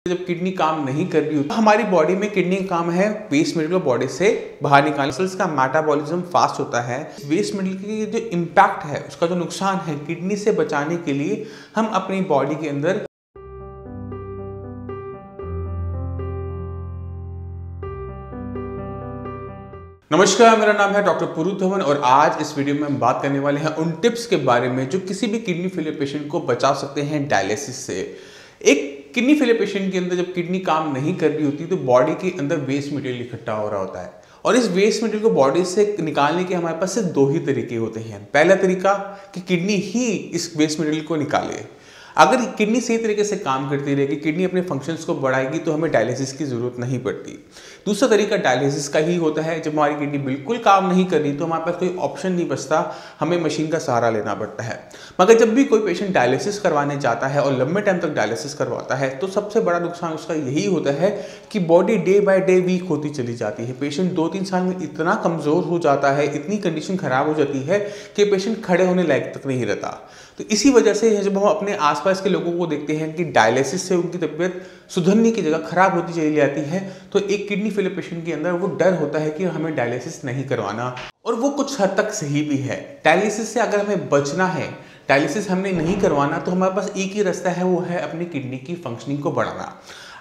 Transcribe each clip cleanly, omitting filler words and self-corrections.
जब किडनी काम नहीं कर रही होती तो हमारी बॉडी में किडनी का काम है वेस्ट मटेरियल बॉडी से बाहर निकालना। सेल्स का मेटाबॉलिज्म फास्ट होता है। वेस्ट मटेरियल की जो इम्पैक्ट है, उसका जो नुकसान है, किडनी से बचाने के लिए हम अपनी बॉडी के अंदर नमस्कार, मेरा नाम है डॉक्टर पुरु धवन और आज इस वीडियो में हम बात करने वाले हैं उन टिप्स के बारे में जो किसी भी किडनी फेलियर पेशेंट को बचा सकते हैं डायलिसिस से। एक किडनी फेलियर पेशेंट के अंदर जब किडनी काम नहीं कर रही होती तो बॉडी के अंदर वेस्ट मटेरियल इकट्ठा हो रहा होता है और इस वेस्ट मटेरियल को बॉडी से निकालने के हमारे पास सिर्फ दो ही तरीके होते हैं। पहला तरीका कि किडनी ही इस वेस्ट मटेरियल को निकाले। अगर किडनी सही तरीके से काम करती रहेगी, किडनी अपने फंक्शंस को बढ़ाएगी तो हमें डायलिसिस की जरूरत नहीं पड़ती। दूसरा तरीका डायलिसिस का ही होता है। जब हमारी किडनी बिल्कुल काम नहीं कर रही तो हमारे पास कोई ऑप्शन नहीं बचता, हमें मशीन का सहारा लेना पड़ता है। मगर जब भी कोई पेशेंट डायलिसिस करवाने जाता है और लंबे टाइम तक डायलिसिस करवाता है तो सबसे बड़ा नुकसान उसका यही होता है कि body day by day weak होती चली जाती है। पेशेंट 2-3 साल में इतना कमजोर हो जाता है, इतनी कंडीशन खराब हो जाती है कि पेशेंट खड़े होने लायक तक नहीं रहता। तो इसी वजह से जब हम अपने आसपास के लोगों को देखते हैं कि डायलिसिस से उनकी तबीयत सुधरने की जगह खराब होती चली जाती है, तो एक किडनी फेलियर पेशेंट के अंदर वो डर होता है कि हमें डायलिसिस नहीं करवाना। और वो कुछ हद तक सही भी है। डायलिसिस से अगर हमें बचना है, डायलिसिस हमने नहीं करवाना, तो हमारे पास एक ही रास्ता है, वो है अपनी किडनी की फंक्शनिंग को बढ़ाना।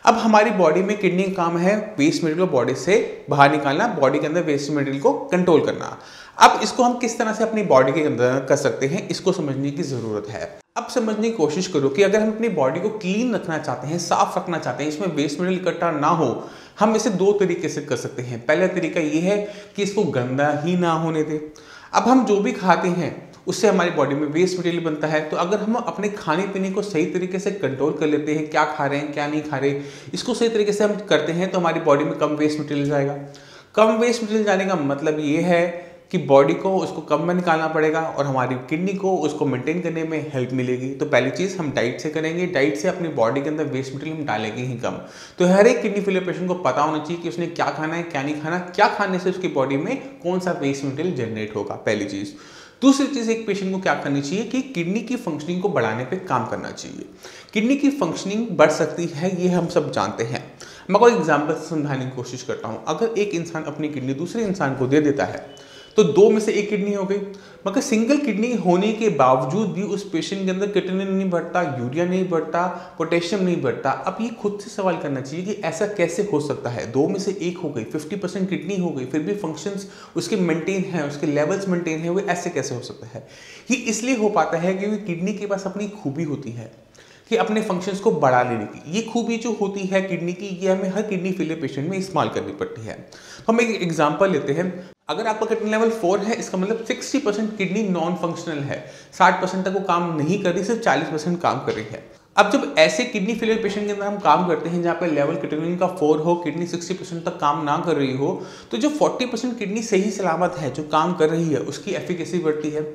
अब हमारी बॉडी में किडनी का काम है वेस्ट मटेरियल को बॉडी से बाहर निकालना, बॉडी के अंदर वेस्ट मटेरियल को कंट्रोल करना। अब इसको हम किस तरह से अपनी बॉडी के अंदर कर सकते हैं, इसको समझने की जरूरत है। अब समझने की कोशिश करो कि अगर हम अपनी बॉडी को क्लीन रखना चाहते हैं, साफ रखना चाहते हैं, इसमें वेस्ट मटेरियल इकट्ठा ना हो, हम इसे दो तरीके से कर सकते हैं। पहला तरीका ये है कि इसको गंदा ही ना होने दें। अब हम जो भी खाते हैं उससे हमारी बॉडी में वेस्ट मटेरियल बनता है, तो अगर हम अपने खाने पीने को सही तरीके से कंट्रोल कर लेते हैं, क्या खा रहे हैं क्या नहीं खा रहे, इसको सही तरीके से हम करते हैं, तो हमारी बॉडी में कम वेस्ट मटेरियल जाएगा। कम वेस्ट मटेरियल जाने का मतलब ये है कि बॉडी को उसको कम में निकालना पड़ेगा और हमारी किडनी को उसको मेंटेन करने में हेल्प मिलेगी। तो पहली चीज़ हम डाइट से करेंगे। डाइट से अपनी बॉडी के अंदर वेस्ट मटेरियल हम डालेंगे ही कम। तो हर एक किडनी फेलियर पेशेंट को पता होना चाहिए कि उसने क्या खाना है क्या नहीं खाना, क्या खाने से उसकी बॉडी में कौन सा वेस्ट मटेरियल जनरेट होगा, पहली चीज़। दूसरी चीज़, एक पेशेंट को क्या करनी चाहिए कि किडनी की फंक्शनिंग को बढ़ाने पे काम करना चाहिए। किडनी की फंक्शनिंग बढ़ सकती है, ये हम सब जानते हैं। मैं कोई एग्जाम्पल से समझाने की कोशिश करता हूँ। अगर एक इंसान अपनी किडनी दूसरे इंसान को दे देता है तो 2 में से 1 किडनी हो गई। मगर सिंगल किडनी होने के बावजूद भी उस पेशेंट के अंदर क्रिएटिनिन नहीं बढ़ता, यूरिया नहीं बढ़ता, पोटेशियम नहीं बढ़ता। अब ये खुद से सवाल करना चाहिए कि ऐसा कैसे हो सकता है। 2 में से 1 हो गई, 50% किडनी हो गई, फिर भी फंक्शंस उसके मेंटेन है, उसके लेवल्स मेंटेन है, वो ऐसे कैसे हो सकता है। ये इसलिए हो पाता है क्योंकि किडनी के पास अपनी खूबी होती है कि अपने फंक्शंस को बढ़ा लेने की। ये खूबी जो होती है किडनी की, ये हमें हर किडनी फेलियर पेशेंट में इस्तेमाल करनी पड़ती है। तो हम एक एग्जांपल लेते हैं। अगर आपका किडनी लेवल 4 है, इसका मतलब 60% किडनी नॉन फंक्शनल है, 60% तक वो काम नहीं कर रही, सिर्फ 40% काम कर रही है। अब जब ऐसे किडनी फेलियर पेशेंट के अंदर हम काम करते हैं जहाँ पे लेवल क्रिएटिनिन का 4 हो, किडनी 60% तक काम ना कर रही हो, तो जो 40% किडनी सही सलामत है, जो काम कर रही है, उसकी एफिकेसी बढ़ती है।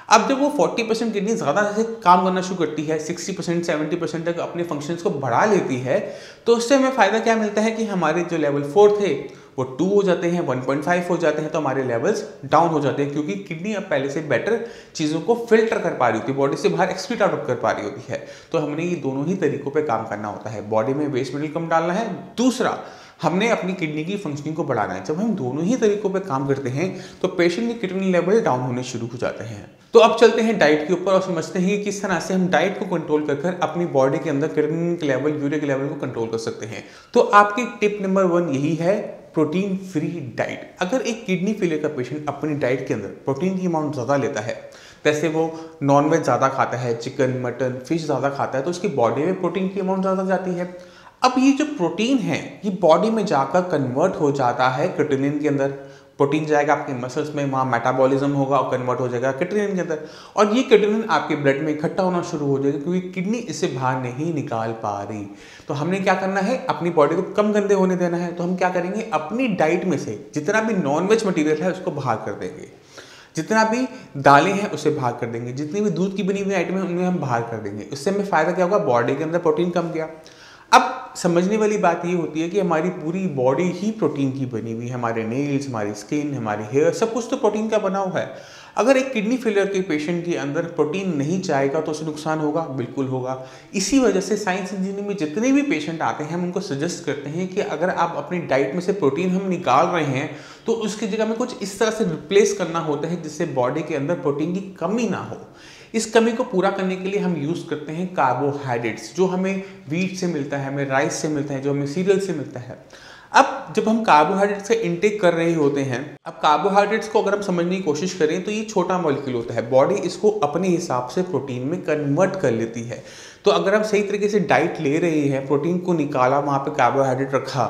अब जब वो 40% किडनी ज़्यादा से काम करना शुरू करती है, 60% 70% तक अपने फंक्शंस को बढ़ा लेती है, तो उससे हमें फ़ायदा क्या मिलता है कि हमारे जो लेवल 4 थे वो 2 हो जाते हैं, 1.5 हो जाते हैं, तो हमारे लेवल्स डाउन हो जाते हैं क्योंकि किडनी अब पहले से बेटर चीज़ों को फिल्टर कर पा रही होती है, बॉडी से बाहर एक्सक्रीट आउट कर पा रही होती है। तो हमने ये दोनों ही तरीकों पे काम करना होता है। बॉडी में वेस्ट मटेरियल कम डालना है, दूसरा हमने अपनी किडनी की फंक्शनिंग को बढ़ाना है। जब हम दोनों ही तरीकों पे काम करते हैं तो पेशेंट के किडनी लेवल डाउन होने शुरू हो जाते हैं। तो अब चलते हैं डाइट के ऊपर और समझते हैं कि किस तरह से हम डाइट को कंट्रोल कर अपनी बॉडी के अंदर किडनी के लेवल, यूरिया के लेवल को कंट्रोल कर सकते हैं। तो आपकी टिप नंबर 1 यही है, प्रोटीन फ्री डाइट। अगर एक किडनी फेलियर का पेशेंट अपनी डाइट के अंदर प्रोटीन की अमाउंट ज़्यादा लेता है, जैसे वो नॉनवेज ज़्यादा खाता है, चिकन, मटन, फिश ज़्यादा खाता है, तो उसकी बॉडी में प्रोटीन की अमाउंट ज़्यादा जाती है। अब ये जो प्रोटीन है ये बॉडी में जाकर कन्वर्ट हो जाता है क्रिएटिनिन के अंदर। प्रोटीन जाएगा आपके मसल्स में, वहाँ मेटाबॉलिज्म होगा और कन्वर्ट हो जाएगा क्रिएटिनिन के अंदर, और ये क्रिएटिनिन आपके ब्लड में इकट्ठा होना शुरू हो जाएगा क्योंकि किडनी इसे बाहर नहीं निकाल पा रही। तो हमने क्या करना है, अपनी बॉडी को कम गंदे होने देना है। तो हम क्या करेंगे, अपनी डाइट में से जितना भी नॉनवेज मटीरियल है उसको बाहर कर देंगे, जितना भी दालें हैं उसे बाहर कर देंगे, जितनी भी दूध की बनी हुई आइटम है उनमें हम बाहर कर देंगे। उससे हमें फ़ायदा क्या होगा, बॉडी के अंदर प्रोटीन कम गया। अब समझने वाली बात ये होती है कि हमारी पूरी बॉडी ही प्रोटीन की बनी हुई है। हमारे नेल्स, हमारी स्किन, हमारे हेयर, सब कुछ तो प्रोटीन का बना हुआ है। अगर एक किडनी फेलियर के पेशेंट के अंदर प्रोटीन नहीं जाएगा तो उसे नुकसान होगा, बिल्कुल होगा। इसी वजह से साइंस इंजीनियरिंग में जितने भी पेशेंट आते हैं हम उनको सजेस्ट करते हैं कि अगर आप अपनी डाइट में से प्रोटीन हम निकाल रहे हैं तो उसकी जगह में कुछ इस तरह से रिप्लेस करना होता है जिससे बॉडी के अंदर प्रोटीन की कमी ना हो। इस कमी को पूरा करने के लिए हम यूज़ करते हैं कार्बोहाइड्रेट्स, जो हमें व्हीट से मिलता है, हमें राइस से मिलता है, जो हमें सीरियल से मिलता है। अब जब हम कार्बोहाइड्रेट्स का इंटेक कर रहे होते हैं, अब कार्बोहाइड्रेट्स को अगर हम समझने की कोशिश करें तो ये छोटा मॉलिक्यूल होता है, बॉडी इसको अपने हिसाब से प्रोटीन में कन्वर्ट कर लेती है। तो अगर हम सही तरीके से डाइट ले रहे हैं, प्रोटीन को निकाला, वहाँ पे कार्बोहाइड्रेट रखा,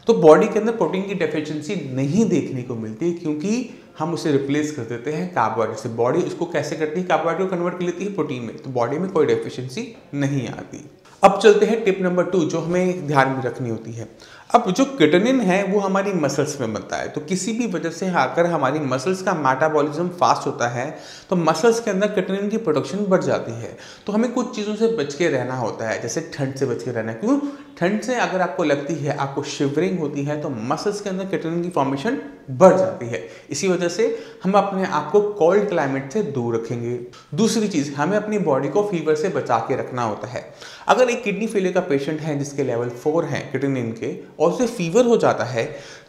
तो बॉडी के अंदर प्रोटीन की डेफिशिएंसी नहीं देखने को मिलती, क्योंकि हम उसे रिप्लेस कर देते हैं कार्बोहाइड्रेट से। बॉडी उसको कैसे करती है, कार्बोहाइड्रेट को कन्वर्ट कर लेती है प्रोटीन में, तो बॉडी में कोई डेफिशिएंसी नहीं आती। अब चलते हैं टिप नंबर 2 जो हमें ध्यान में रखनी होती है। अब जो किटनिन है वो हमारी मसल्स में बनता है, तो किसी भी वजह से अगर हमारी मसल्स का मेटाबॉलिज्म फास्ट होता है तो मसल्स के अंदर किटनिन की प्रोडक्शन बढ़ जाती है। तो हमें कुछ चीज़ों से बच के रहना होता है, जैसे ठंड से बच के रहना। क्यों? ठंड से अगर आपको लगती है, आपको शिवरिंग होती है, तो मसल्स के अंदर किटनिन की फॉर्मेशन बढ़ जाती है। इसी वजह से हम अपने आप को कोल्ड क्लाइमेट से दूर रखेंगे। दूसरी चीज़, हमें अपनी बॉडी को फीवर से बचा के रखना होता है। अगर एक किडनी फेलियर का पेशेंट है जिसके लेवल 4 है किटनिन के और उसे फीवर हो जाता है,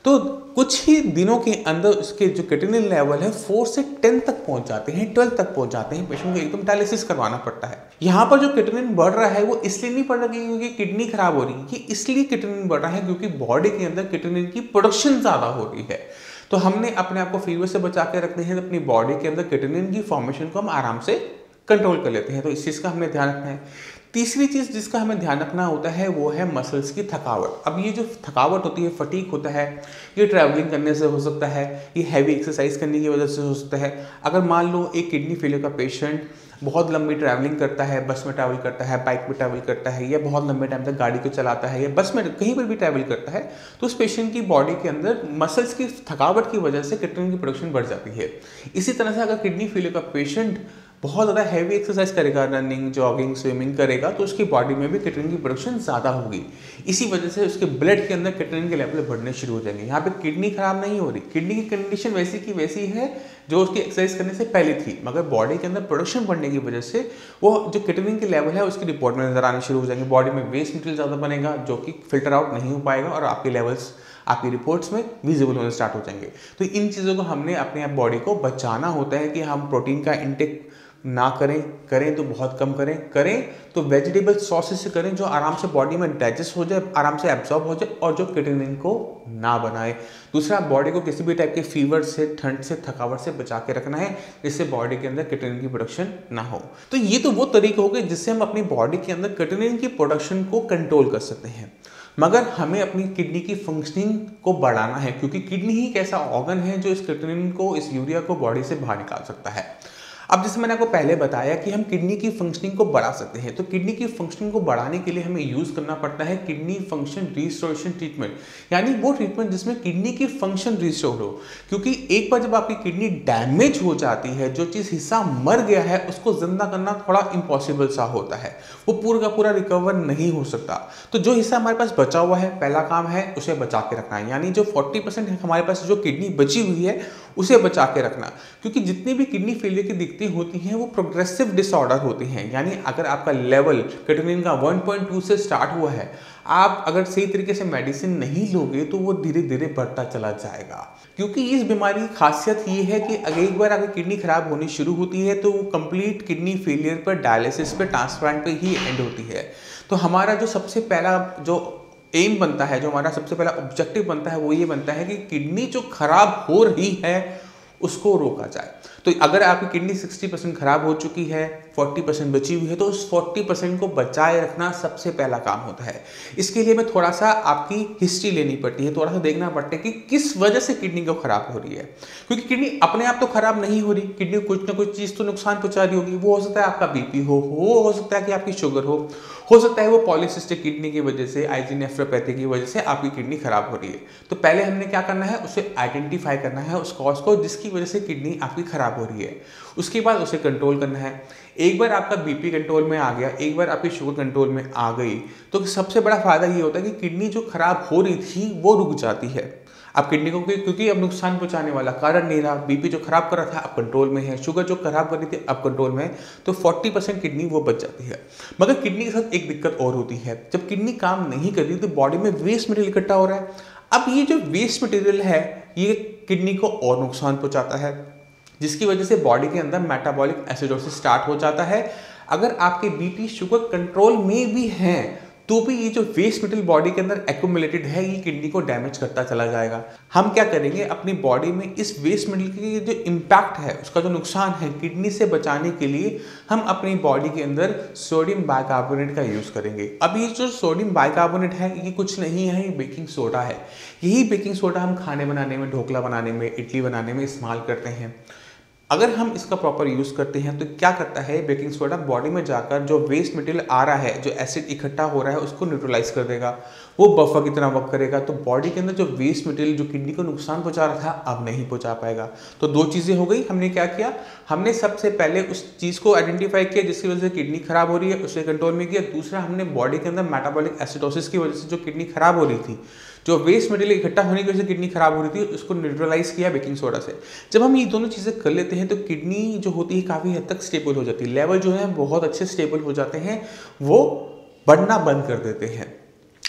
तो कुछ ही दिनों के अंदर उसके जो किटनिन लेवल है 4 से 10 तक पहुंच जाते हैं, 12 तक पहुंच जाते हैं। पेशेंट को एकदम डायलिसिस करवाना पड़ता है। यहाँ पर जो किटनिन बढ़ रहा है वो इसलिए नहीं बढ़ रहा है क्योंकि किडनी खराब हो रही है, कि इसलिए किटनिन बढ़ रहा है क्योंकि बॉडी के अंदर किटनिन की प्रोडक्शन ज़्यादा हो रही है। तो हमने अपने आप को फीवर से बचा के रखते हैं, अपनी बॉडी के अंदर किटनिन की फॉर्मेशन को हम आराम से कंट्रोल कर लेते हैं। तो इस चीज़ का हमने ध्यान रखना है। तीसरी चीज़ जिसका हमें ध्यान रखना होता है वो है मसल्स की थकावट। अब ये जो थकावट होती है, फटीग होता है, ये ट्रैवलिंग करने से हो सकता है, ये हैवी एक्सरसाइज करने की वजह से हो सकता है। अगर मान लो एक किडनी फेलियर का पेशेंट बहुत लंबी ट्रैवलिंग करता है, बस में ट्रैवल करता है, बाइक में ट्रैवल करता है, या बहुत लंबे टाइम तक गाड़ी को चलाता है, या बस में कहीं पर भी ट्रैवल करता है, तो उस पेशेंट की बॉडी के अंदर मसल्स की थकावट की वजह से किडनी की प्रोडक्शन बढ़ जाती है। इसी तरह से अगर किडनी फेलियर का पेशेंट बहुत ज़्यादा हैवी एक्सरसाइज करेगा, रनिंग, जॉगिंग, स्विमिंग करेगा, तो उसकी बॉडी में भी किटनिन की प्रोडक्शन ज़्यादा होगी। इसी वजह से उसके ब्लड के अंदर किटनिन के लेवल बढ़ने शुरू हो जाएंगे। यहाँ पे किडनी खराब नहीं हो रही, किडनी की कंडीशन वैसी की वैसी है जो उसकी एक्सरसाइज करने से पहले थी, मगर बॉडी के अंदर प्रोडक्शन बढ़ने की वजह से वो जो किटनिन के लेवल है उसकी रिपोर्ट में नजर आने शुरू हो जाएंगे। बॉडी में वेस्ट मटेरियल ज़्यादा बनेगा जो कि फिल्टर आउट नहीं हो पाएगा और आपके लेवल्स आपकी रिपोर्ट्स में विजिबल होने स्टार्ट हो जाएंगे। तो इन चीज़ों को हमने अपने आप बॉडी को बचाना होता है कि हम प्रोटीन का इंटेक ना करें तो बहुत कम करें तो वेजिटेबल सॉसेस से करें जो आराम से बॉडी में डाइजेस्ट हो जाए, आराम से एब्जॉर्ब हो जाए और जो किटनिन को ना बनाए। दूसरा, बॉडी को किसी भी टाइप के फीवर से, ठंड से, थकावट से बचा के रखना है जिससे बॉडी के अंदर किटनिन की प्रोडक्शन ना हो। तो ये तो वो तरीके हो गए जिससे हम अपनी बॉडी के अंदर किटनिन की प्रोडक्शन को कंट्रोल कर सकते हैं। मगर हमें अपनी किडनी की फंक्शनिंग को बढ़ाना है, क्योंकि किडनी ही एक ऐसा ऑर्गन है जो इस किटनिन को, इस यूरिया को बॉडी से बाहर निकाल सकता है। अब जैसे मैंने आपको पहले बताया कि हम किडनी की फंक्शनिंग को बढ़ा सकते हैं, तो किडनी की फंक्शनिंग को बढ़ाने के लिए हमें यूज़ करना पड़ता है किडनी फंक्शन रिस्टोरेशन ट्रीटमेंट, यानी वो ट्रीटमेंट जिसमें किडनी की फंक्शन रिस्टोर हो। क्योंकि एक बार जब आपकी किडनी डैमेज हो जाती है, जो चीज़ हिस्सा मर गया है उसको जिंदा करना थोड़ा इम्पॉसिबल सा होता है, वो पूरा का पूरा रिकवर नहीं हो सकता। तो जो हिस्सा हमारे पास बचा हुआ है, पहला काम है उसे बचा के रखना है, यानी जो 40% हमारे पास जो किडनी बची हुई है उसे बचा के रखना। क्योंकि जितनी भी किडनी फेलियर की दिक्कतें होती हैं वो प्रोग्रेसिव डिसऑर्डर होती हैं, यानी अगर आपका लेवल किटनिन का 1.2 से स्टार्ट हुआ है, आप अगर सही तरीके से मेडिसिन नहीं लोगे तो वो धीरे धीरे बढ़ता चला जाएगा। क्योंकि इस बीमारी की खासियत ये है कि अगर एक बार अगर किडनी खराब होनी शुरू होती है तो वो कंप्लीट किडनी फेलियर पर, डायलिसिस पे, ट्रांसप्लांट पे ही एंड होती है। तो हमारा जो सबसे पहला जो एम बनता है, जो हमारा सबसे पहला ऑब्जेक्टिव बनता है, वो ये बनता है कि किडनी जो खराब हो रही है उसको रोका जाए। तो अगर आपकी किडनी 60% खराब हो चुकी है, 40% बची हुई है, तो उस 40% को बचाए रखना सबसे पहला काम होता है। इसके लिए हमें थोड़ा सा आपकी हिस्ट्री लेनी पड़ती है, थोड़ा सा देखना पड़ता है कि किस वजह से किडनी को खराब हो रही है। क्योंकि किडनी अपने आप तो खराब नहीं हो रही, किडनी को कुछ ना कुछ चीज़ तो नुकसान पहुंचा रही होगी। वो हो सकता है आपका बीपी हो सकता है कि आपकी शुगर हो सकता है वो पॉलीसिस्टिक किडनी की वजह से, आईजी नेफ्रोपैथी की वजह से आपकी किडनी खराब हो रही है। तो पहले हमने क्या करना है, उसे आइडेंटिफाई करना है उस कॉज को जिसकी वजह से किडनी आपकी खराब हो रही है। उसके बाद उसे कंट्रोल करना है। एक बार आपका बीपी कंट्रोल में आ गया, एक बार आपकी शुगर कंट्रोल में आ गई, तो सबसे बड़ा फायदा ये होता है कि किडनी जो खराब हो रही थी वो रुक जाती है। अब किडनी को क्योंकि अब नुकसान पहुंचाने वाला कारण नहीं रहा, बीपी जो खराब कर रहा था अब कंट्रोल में है, शुगर जो खराब कर रही थी अब कंट्रोल में है, तो 40% किडनी वो बच जाती है। मगर किडनी के साथ एक दिक्कत और होती है, जब किडनी काम नहीं कर रही तो बॉडी में वेस्ट मटेरियल इकट्ठा हो रहा है। अब ये जो वेस्ट मटेरियल है ये किडनी को और नुकसान पहुंचाता है, जिसकी वजह से बॉडी के अंदर मेटाबॉलिक एसिडोसिस स्टार्ट हो जाता है। अगर आपके बीपी शुगर कंट्रोल में भी हैं तो भी ये जो वेस्ट मटेरियल बॉडी के अंदर एक्यूमुलेटेड है ये किडनी को डैमेज करता चला जाएगा। हम क्या करेंगे, अपनी बॉडी में इस वेस्ट मटेरियल के जो इम्पैक्ट है, उसका जो नुकसान है, किडनी से बचाने के लिए हम अपनी बॉडी के अंदर सोडियम बाइकार्बोनेट का यूज़ करेंगे। अब ये जो सोडियम बाइकार्बोनेट है ये कुछ नहीं है, ये बेकिंग सोडा है। यही बेकिंग सोडा हम खाने बनाने में, ढोकला बनाने में, इडली बनाने में इस्तेमाल करते हैं। अगर हम इसका प्रॉपर यूज़ करते हैं तो क्या करता है, बेकिंग सोडा बॉडी में जाकर जो वेस्ट मटेरियल आ रहा है, जो एसिड इकट्ठा हो रहा है, उसको न्यूट्रलाइज कर देगा, वो बफर की तरह वर्क करेगा। तो बॉडी के अंदर जो वेस्ट मटेरियल जो किडनी को नुकसान पहुंचा रहा था अब नहीं पहुंचा पाएगा। तो दो चीज़ें हो गई। हमने क्या किया, हमने सबसे पहले उस चीज़ को आइडेंटिफाई किया जिसकी वजह से किडनी खराब हो रही है, उसे कंट्रोल में किया। दूसरा, हमने बॉडी के अंदर मेटाबॉलिक एसिडोसिस की वजह से जो किडनी खराब हो रही थी, जो वेस्ट मटेरियल इकट्ठा होने की वजह से किडनी खराब हो रही थी, उसको न्यूट्रलाइज किया बेकिंग सोडा से। जब हम ये दोनों चीज़ें कर लेते हैं तो किडनी जो होती है काफ़ी हद तक स्टेबल हो जाती है, लेवल जो है बहुत अच्छे स्टेबल हो जाते हैं, वो बढ़ना बंद कर देते हैं।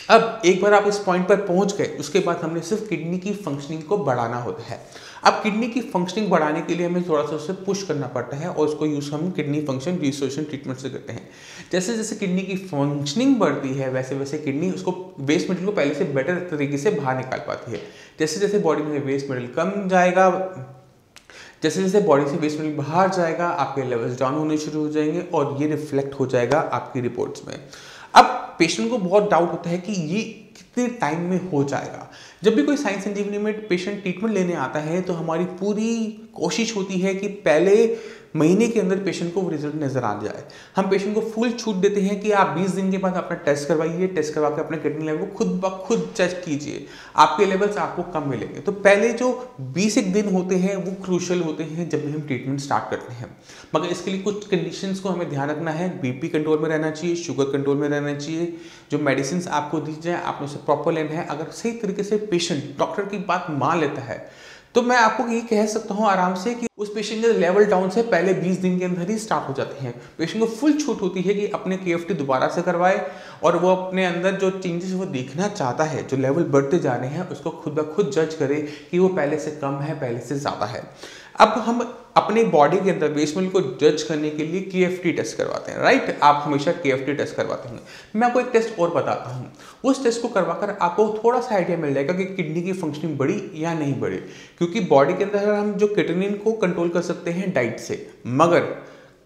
अब एक बार आप इस पॉइंट पर पहुंच गए, उसके बाद हमने सिर्फ किडनी की फंक्शनिंग को बढ़ाना होता है। अब किडनी की फंक्शनिंग बढ़ाने के लिए हमें थोड़ा सा उसे पुश करना पड़ता है और उसको यूज़ हम किडनी फंक्शन रिस्टोरेशन ट्रीटमेंट से करते हैं। जैसे जैसे किडनी की फंक्शनिंग बढ़ती है वैसे वैसे किडनी उसको वेस्ट मटेरियल को पहले से बेटर तरीके से बाहर निकाल पाती है। जैसे जैसे बॉडी में वेस्ट मटेरियल कम जाएगा, जैसे जैसे बॉडी से वेस्ट मटेरियल बाहर जाएगा, आपके लेवल्स डाउन होने शुरू हो जाएंगे और ये रिफ्लेक्ट हो जाएगा आपकी रिपोर्ट्स में। अब पेशेंट को बहुत डाउट होता है कि ये कितने टाइम में हो जाएगा। जब भी कोई साई संजीवनी में पेशेंट ट्रीटमेंट लेने आता है तो हमारी पूरी कोशिश होती है कि पहले महीने के अंदर पेशेंट को वो रिजल्ट नजर आ जाए। हम पेशेंट को फुल छूट देते हैं कि आप 20 दिन के बाद अपना टेस्ट करवाइए, टेस्ट करवा के अपने किडनी लेवल को खुद ब खुद चेक कीजिए, आपके लेवल्स आपको कम मिलेंगे। तो पहले जो 20 एक दिन होते हैं वो क्रूशियल होते हैं जब भी हम ट्रीटमेंट स्टार्ट करते हैं। मगर इसके लिए कुछ कंडीशंस को हमें ध्यान रखना है। बीपी कंट्रोल में रहना चाहिए, शुगर कंट्रोल में रहना चाहिए, जो मेडिसिन आपको दी जाए आपने उसे प्रॉपर लेना है। अगर सही तरीके से पेशेंट डॉक्टर की बात मान लेता है तो मैं आपको ये कह सकता हूँ आराम से कि उस पेशेंट के लेवल डाउन से पहले 20 दिन के अंदर ही स्टार्ट हो जाते हैं। पेशेंट को फुल छूट होती है कि अपने KFT दोबारा से करवाए और वो अपने अंदर जो चेंजेस वो देखना चाहता है, जो लेवल बढ़ते जा रहे हैं, उसको खुद ब खुद जज करे कि वो पहले से कम है, पहले से ज़्यादा है। अब हम अपने बॉडी के अंदर वेस्ट मटेरियल को जज करने के लिए KFT टेस्ट करवाते हैं, राइट। आप हमेशा KFT टेस्ट करवाते हैं। मैं आपको एक टेस्ट और बताता हूँ, उस टेस्ट को करवाकर आपको थोड़ा सा आइडिया मिल जाएगा कि किडनी की फंक्शनिंग बढ़ी या नहीं बढ़ी। क्योंकि बॉडी के अंदर हम जो क्रिएटिनिन को कंट्रोल कर सकते हैं डाइट से, मगर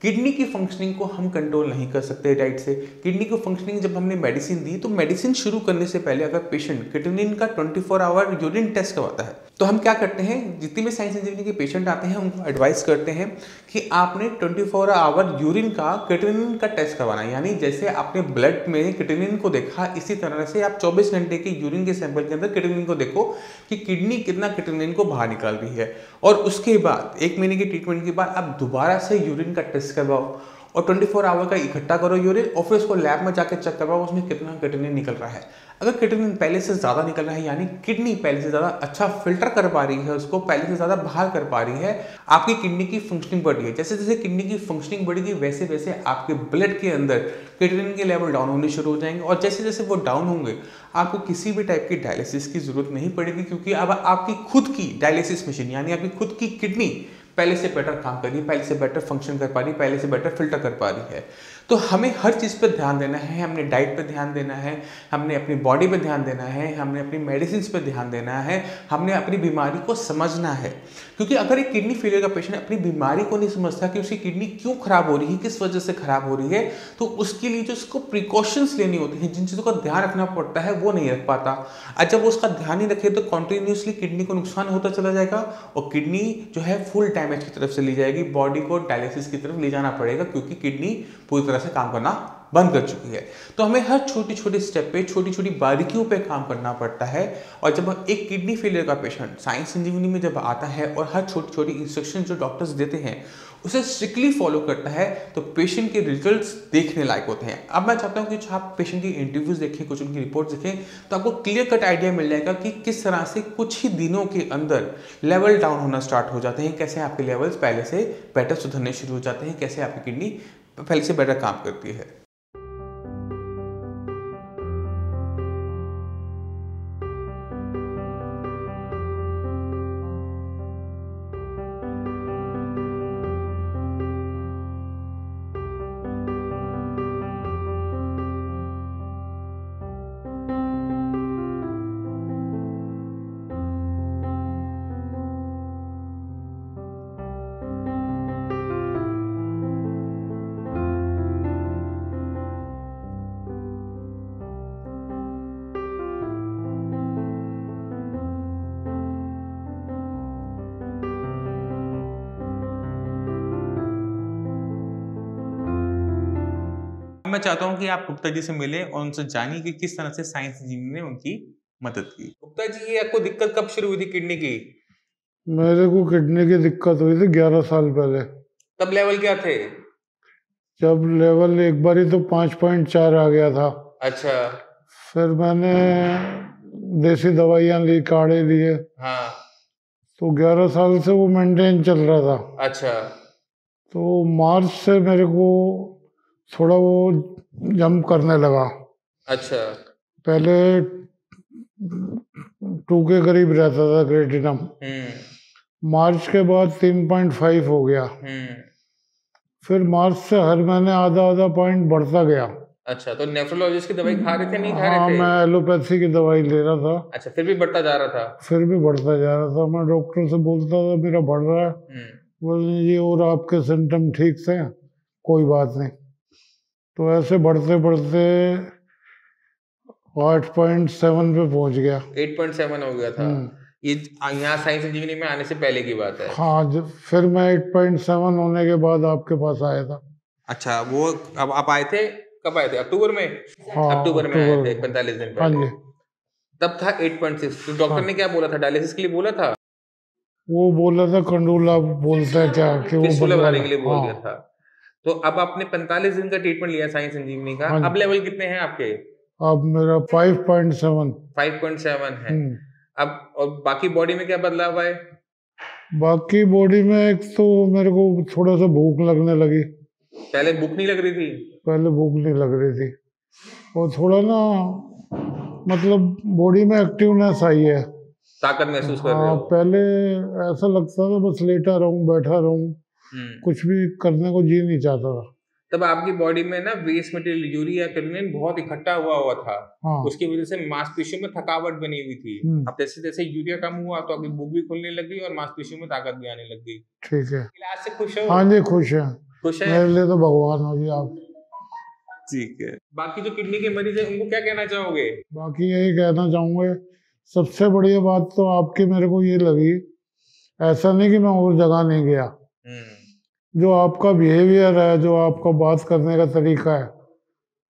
किडनी की फंक्शनिंग को हम कंट्रोल नहीं कर सकते डाइट से। किडनी को फंक्शनिंग जब हमने मेडिसिन दी तो मेडिसिन शुरू करने से पहले अगर पेशेंट क्रिएटिनिन का 24 आवर यूरिन टेस्ट करवाता है तो हम क्या करते हैं, जितने भी साई संजीवनी के पेशेंट आते हैं उनको एडवाइस करते हैं कि आपने 24 आवर यूरिन का क्रिएटिनिन का टेस्ट करवाना है। यानी जैसे आपने ब्लड में क्रिएटिनिन को देखा, इसी तरह से आप 24 घंटे के यूरिन के सैंपल के अंदर क्रिएटिनिन को देखो कि किडनी कितना क्रिएटिनिन को बाहर निकाल रही है। और उसके बाद 1 महीने की ट्रीटमेंट के बाद आप दोबारा से यूरिन का टेस्ट करवाओ और 24 आवर का इकट्ठा करो यूरिन और फिर उसको लैब में जाकर चेक करवाओ उसमें कितना क्रिएटिनिन निकल रहा है। अगर क्रिएटिनिन पहले से ज़्यादा निकल रहा है, यानी किडनी पहले से ज़्यादा अच्छा फिल्टर कर पा रही है, उसको पहले से ज़्यादा बाहर कर पा रही है, आपकी किडनी की फंक्शनिंग बढ़ रही है। जैसे जैसे किडनी की फंक्शनिंग बढ़ेगी वैसे वैसे आपके ब्लड के अंदर क्रिएटिनिन के लेवल डाउन होने शुरू हो जाएंगे और जैसे जैसे वो डाउन होंगे आपको किसी भी टाइप की डायलिसिस की जरूरत नहीं पड़ेगी, क्योंकि अब आपकी खुद की डायलिसिस मशीन यानी आपकी खुद की किडनी पहले से बेटर काम कर रही है, पहले से बेटर फंक्शन कर पा रही है, पहले से बेटर फिल्टर कर पा रही है। तो हमें हर चीज़ पे ध्यान देना है, हमने डाइट पे ध्यान देना है, हमने अपनी बॉडी पे ध्यान देना है, हमने अपनी मेडिसिन पे ध्यान देना है, हमने अपनी बीमारी को समझना है। क्योंकि अगर एक किडनी फेलियर का पेशेंट अपनी बीमारी को नहीं समझता कि उसकी किडनी क्यों खराब हो रही है, किस वजह से खराब हो रही है, तो उसके लिए जो उसको प्रिकॉशंस लेनी होती हैं, जिन चीज़ों का ध्यान रखना पड़ता है, वो नहीं रख पाता। और जब वो उसका ध्यान नहीं रखे तो कॉन्टिन्यूसली किडनी को नुकसान होता चला जाएगा और किडनी जो है फुल डैमेज की तरफ से ली जाएगी, बॉडी को डायलिसिस की तरफ ले जाना पड़ेगा, क्योंकि किडनी पूरी तरह से काम करना बंद कर चुकी है। तो हमें हर छोटी छोटी स्टेप पे, छोटी छोटी बारीकियों पे काम करना पड़ता है। और जब एक किडनी फेलियर का पेशेंट साई संजीवनी में जब आता है और हर छोटी छोटी इंस्ट्रक्शन जो डॉक्टर्स देते हैं उसे स्ट्रिक्टली फॉलो करता है तो पेशेंट के रिजल्ट्स देखने लायक होते हैं। अब मैं चाहता हूं कि आप पेशेंट की इंटरव्यूज देखें, कुछ उनकी रिपोर्ट्स देखें, तो आपको क्लियर कट आइडिया मिल जाएगा कि किस तरह से कुछ ही दिनों के अंदर लेवल डाउन होना स्टार्ट हो जाते हैं, कैसे आपके लेवल्स पहले से बेटर सुधरने शुरू हो जाते हैं, कैसे आपकी किडनी पहले से बेटर काम करती है। मैं चाहता हूं कि आप गुप्ता जी से मिले और उनसे जानिए कि किस तरह से साइंस इंजीनियर ने उनकी मदद की। गुप्ता जी, ये आपको दिक्कत कब शुरू हुई थी किडनी की? मेरे को किडनी की दिक्कत हुई थी 11 साल पहले। तब लेवल क्या थे? जब लेवल एक बारी तो 5.4 आ गया था। अच्छा। फिर मैंने देसी दवाइयाँ ली, काढ़े लिए, हाँ। तो 11 साल से वो मेंटेन चल रहा था। अच्छा। तो मार्च से मेरे को थोड़ा वो जंप करने लगा। अच्छा। पहले 2 के करीब रहता था क्रेटिनम, मार्च के बाद 3.5 हो गया। फिर मार्च से हर महीने आधा आधा पॉइंट बढ़ता गया। अच्छा, तो नेफ्रोलॉजिस्ट की दवाई खा रहे थे, नहीं खा रहे हाँ, थे? मैं एलोपैथी की दवाई ले रहा था। अच्छा, फिर भी बढ़ता जा रहा था? फिर भी बढ़ता जा रहा था। मैं डॉक्टर से बोलता था मेरा बढ़ रहा है, बोले जी और आपके सिम्टम ठीक थे, कोई बात नहीं। तो ऐसे बढ़ते बढ़ते 8.7 पे पहुंच गया। 8.7 हो गया था। ये यहाँ साइंस इंजीनियरिंग में आने से पहले की बात है। हाँ, फिर मैं 8.7 होने के बाद आपके पास आया था। अच्छा, वो अब आप आए थे, कब आए थे? अक्टूबर में? हाँ, अक्टूबर में आए थे, 45 दिन हाँ पहले। जी। तब था 8.6। तो डॉक्टर ने क्या बोला था? डायलिसिस के लिए बोला था? वो बोला था कंडोला बोलता है क्या कि वो फिस्टुला बनवाना बनाने के लिए बोल हाँ। दिया था। तो अब आपने 45 दिन का ट्रीटमेंट लिया साइंस इंजीनियरिंग का। हाँ अब लेवल कितने हैं आपके? अब मेरा 5.7 5.7 है। अब और बाकी बॉडी में क्या बदलाव आए? बाकी बॉडी में एक तो मेरे को थोड़ा सा भूख लगने लगी। पहले भूख नहीं लग रही थी? पहले भूख नहीं लग रही थी, और थोड़ा ना मतलब बॉडी में एक्टिवनेस आई है, ताकत महसूस कर रहे हाँ। हो? पहले ऐसा लगता था बस लेटा रहूं, बैठा रहूं, कुछ भी करने को जी नहीं चाहता था। तब आपकी बॉडी में ना वेस्ट मटेरियल, यूरिया, क्रेटिनिन बहुत इकट्ठा हुआ था। हाँ। उसकी वजह से मांसपेशियों में थकावट बनी हुई थी। अब जैसे जैसे यूरिया कम हुआ तो आपकी भूख भी खुलने लगी और मांसपेशियों में ताकत भी आने लग गई। ठीक है। इलाज से खुश हो? हाँ जी, खुश है। खुश है? मेरे लिए तो भगवान हो जी आप। ठीक है। बाकी जो किडनी के मरीज है उनको क्या कहना चाहोगे? बाकी यही कहना चाहूंगा, सबसे बढ़िया बात तो आपकी मेरे को ये लगी, ऐसा नहीं कि मैं और जगह नहीं गया, जो आपका बिहेवियर है, जो आपका बात करने का तरीका है,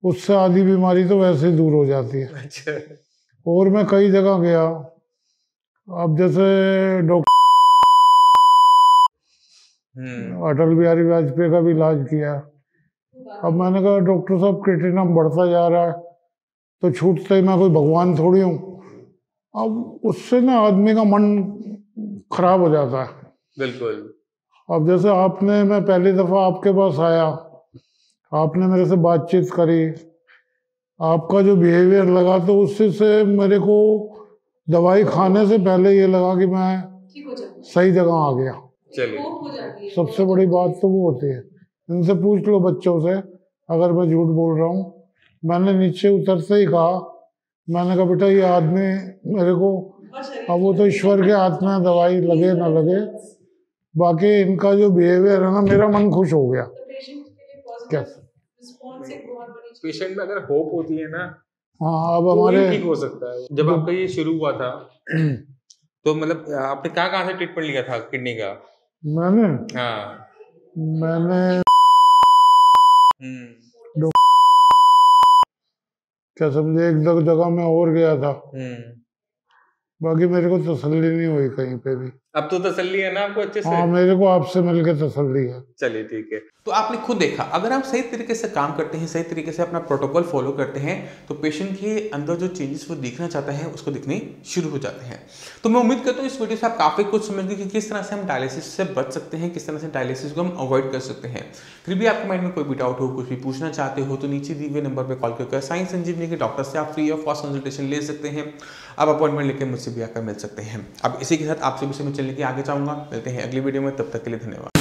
उससे आधी बीमारी तो वैसे ही दूर हो जाती है। अच्छा। और मैं कई जगह गया, अब जैसे डॉक्टर अटल बिहारी वाजपेयी का भी इलाज किया। अब मैंने कहा डॉक्टर साहब क्रिएटिनिन बढ़ता जा रहा है, तो छूटते ही मैं कोई भगवान थोड़ी हूँ। अब उससे ना आदमी का मन खराब हो जाता है। बिल्कुल। अब जैसे आपने, मैं पहली दफा आपके पास आया, आपने मेरे से बातचीत करी, आपका जो बिहेवियर लगा, तो उससे से मेरे को दवाई खाने से पहले ये लगा कि मैं सही जगह आ गया। चलिए, सबसे बड़ी बात तो वो होती है। इनसे पूछ लो बच्चों से, अगर मैं झूठ बोल रहा हूँ। मैंने नीचे उतरते ही कहा, मैंने कहा बेटा ये आदमी मेरे को, अब वो तो ईश्वर के हाथ में, दवाई लगे ना लगे, बाकी इनका जो बिहेवियर है ना, मेरा मन खुश हो गया। क्या पेशेंट में अगर होप होती है ना, हाँ, अब हमारे ठीक हो सकता है। जब आपका ये शुरू हुआ था तो मतलब आपने कहाँ से ट्रीटमेंट लिया था किडनी का? मैंने क्या समझे, एक दो जगह में और गया था, बाकी मेरे को तसल्ली नहीं हुई कहीं पे भी। अब तो तसल्ली है ना आपको अच्छे से? हाँ, मेरे को आपसे मिलके तसल्ली है। चलिए ठीक है। तो आपने खुद देखा, अगर हम सही तरीके से काम करते हैं, सही तरीके से अपना प्रोटोकॉल फॉलो करते हैं, तो पेशेंट के अंदर जो चेंजेस वो दिखना चाहता है उसको दिखने शुरू हो जाते हैं। तो मैं उम्मीद करता हूँ इस वीडियो से आप काफ़ी कुछ समझ गए कि किस तरह से हम डायलिसिस से बच सकते हैं, किस तरह से डायलिसिस को हम अवॉइड कर सकते हैं। फिर भी आपके माइंड में कोई भी डाउट हो, कुछ भी पूछना चाहते हो, तो नीचे दिए हुए नंबर पर कॉल करके साई संजीवनी के डॉक्टर से आप फ्री ऑफ कॉस्ट कंसल्टेशन ले सकते हैं। आप अपॉइंटमेंट लेकर मुझसे भी आकर मिल सकते हैं। अब इसी के साथ आपसे भी मैं चलने की आगे चाहूँगा। मिलते हैं अगली वीडियो में, तब तक के लिए धन्यवाद।